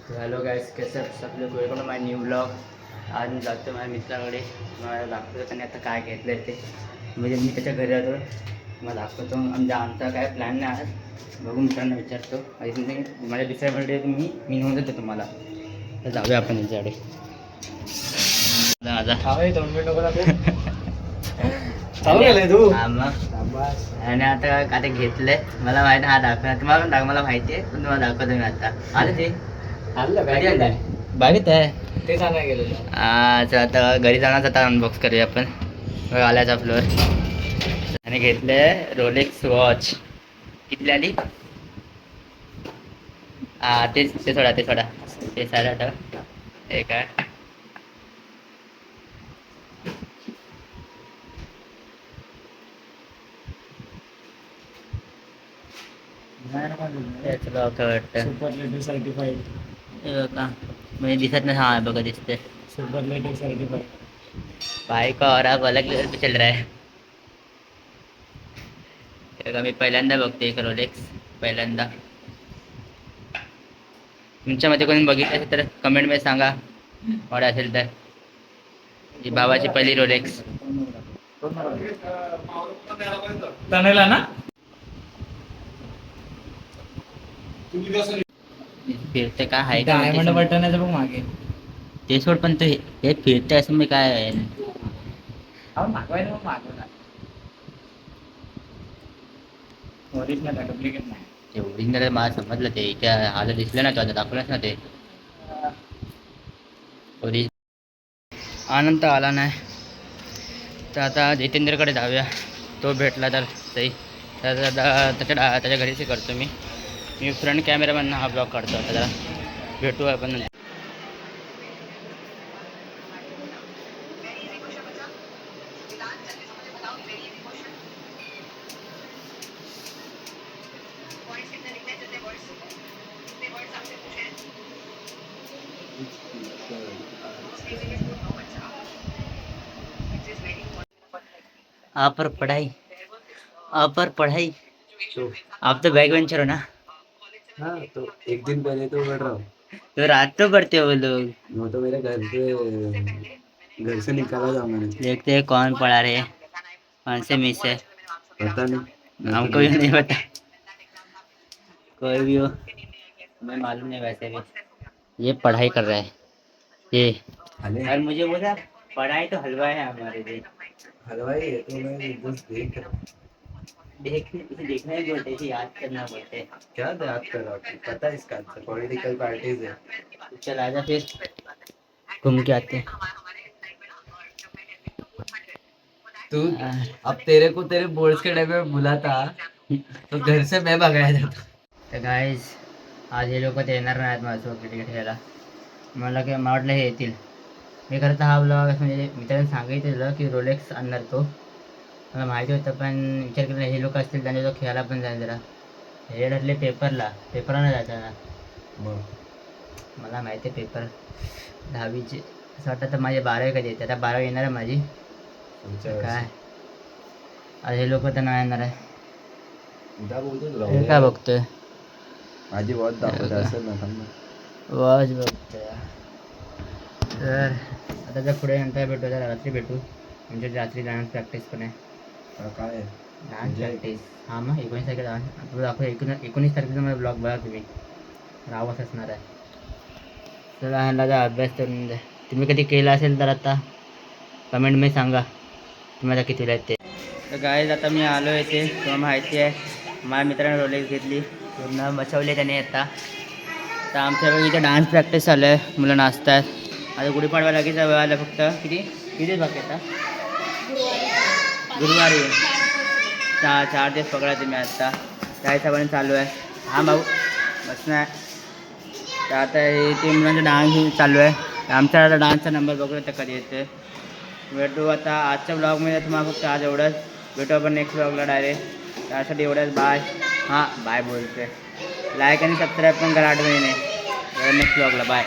Hello गाईस, कैसे आपले welcome माय new blog. आज मी जातो माझ्या मित्राकडे. मला दाखवतो त्याने आता काय घेतलं आहे ते. म्हणजे मी त्याच्या घरी जातो, मला दाखवतो. आमचा काय प्लॅन नाही आज, बघू मित्रांना विचारतो. आणि माझ्या दुसऱ्या बर्थडे मी नोंद देतो तुम्हाला. तर जाऊया आपण त्यांच्याकडे. तू आणि आता घेतलंय मला माहिती. हा दाखवणार तुम्हाला पण मला माहिती आहे, पण तुम्हाला दाखवतो मी आता. आलं ते बागेत आहे ते सांगा गेलेलं. अच्छा, आता घरी जाणार आता अनबॉक्स करूया आपण. आल्याचा फ्लोअर आणि घेतले रोलेक्स वॉच. किती आली? हा ते सोडा ते साडे आठ हे काय. वाटतं सुपरलेटिव्ह सर्टिफाईड. का म्हणजे दिसत नाही. हा बघा दिसते सुपरलेटिव्ह सर्टिफाईड. भाई का और आप अलग लेवल पे चल रहा है. मी पहिल्यांदा बघते एक रोलेक्स, पहिल्यांदा. तुमच्यामध्ये कोणी बघितलं असेल तर कमेंटमध्ये सांगा. और असेल तर ही बाबाची पहिली रोलेक्स. तनेला ना फिरते काय आहे का डायमंड बटन आहे बघ मागे. ते सोड, पण ते हे फिरते असं मी काय आहे. मागवायला मग मागवणार. ओरिजिनल आहे, डुप्लिकेट नाही. ते ओरिजिनल मला समजलं. ते त्या आलं दिसलं ना, तो आता दाखवलंच ना ते ओरिजिनल. आनंद आला नाही तर आता जितेंद्रकडे जाऊया. तो भेटला तर सही. तर आता त्याच्या घरीच करतो मी फ्रंट कॅमेरामॅन हा ब्लॉग काढतो. आता जरा भेटू आपण. आप पर पढ़ाई तो आप तो बैक वेंचर हो ना. हाँ, तो एक दिन पहले तो पढ़ रहा हूँ. तो रात तो पढ़ते हो वो लोग. वो तो मेरे घर से निकाला था मैंने. देखते हैं कौन पढ़ा रहे हैं, कौन से मिस है. पता नहीं. हमको भी नहीं पता. कोई भी हो, मैं मालूम नहीं. वैसे भी ये पढ़ाई कर रहा है ये. और मुझे बोला पढ़ाई तो हलवा है हमारे लिए. हलवाई है तो मैं बस देख रहा हूँ. देखना ही बोलते थे, याद करना बोलते. क्या याद कर रहा हूँ? पता है इसका आंसर. पॉलिटिकल पार्टीज है. चल आजा फिर घूम के आते हैं. तू अब तेरे को तेरे बोर्ड्स के टाइम में बुला था तो घर से मैं भगाया जाता. तर गाईज आज हे लोक ते येणार नाहीत माझ्यासोबत क्रिकेट खेळायला. मला वाटलं हे येतील. मी खरं तर हा ब्लॉग म्हणजे मित्रांनी सांगितलेलं की रोलेक्स आणणार तो. मला माहिती होतं, पण विचार केला हे लोक असतील त्यांच्या तो खेळायला पण जाईल. जरा हे ठरले पेपरला जायचं ना. मला माहिती आहे पेपर 10वीचे. असं वाटतं तर माझे 12वी कधी येते. आता 12वी येणार आहे माझी. काय आज हे लोक तर नाही येणार आहे. हे काय बघतोय माझी वॉच दाखवते असं ना. वॉच बघतोय. तर आता जर पुढे नंतर भेटू, तर रात्री भेटू. म्हणजे रात्री डान्स प्रॅक्टिस पण आहे. काय आहे डान्स प्रॅक्टिस? हां, मग 19 तारखेला आपलं दाखव. 19 तारखेचा मला ब्लॉग बघा तुम्ही. रावच असणार आहे. चला ह्याला जर अभ्यास करून द्या. तुम्ही कधी केला असेल तर आता कमेंटमध्ये सांगा तुम्हाला कितीला आहेत ते. तर गाईज आता मी आलो येते. तुम्हाला माहिती आहे माझ्या मित्राने रोलेक्स घेतली, पूर्ण बसवले त्याने. आता आमच्या वेळी इथे डान्स प्रॅक्टिस चालू आहे. मुलं नाचत आहेत. आता गुढीपाडवा लगेच वेळाला फक्त किती बाकी आता गुरुवारी 4 दिवस पकडायचे मी. आता त्या हिशोबाने चालू आहे. हा भाऊ बस नाही. तर आता हे ते मुलांचा डान्स चालू आहे. आमचा आता डान्सचा नंबर बघूया तर कधी येते. भेटू आता आजच्या ब्लॉगमध्ये. तुम्हाला फक्त आज एवढंच. भेटू आपण नेक्स्ट ब्लॉगला डायरेक्ट. त्यासाठी एवढंच. बाय. हां बाय बोलते. लाईक आणि सबस्क्राईब पण करा आठवणीने. नेक्स्ट ब्लॉगला बाय.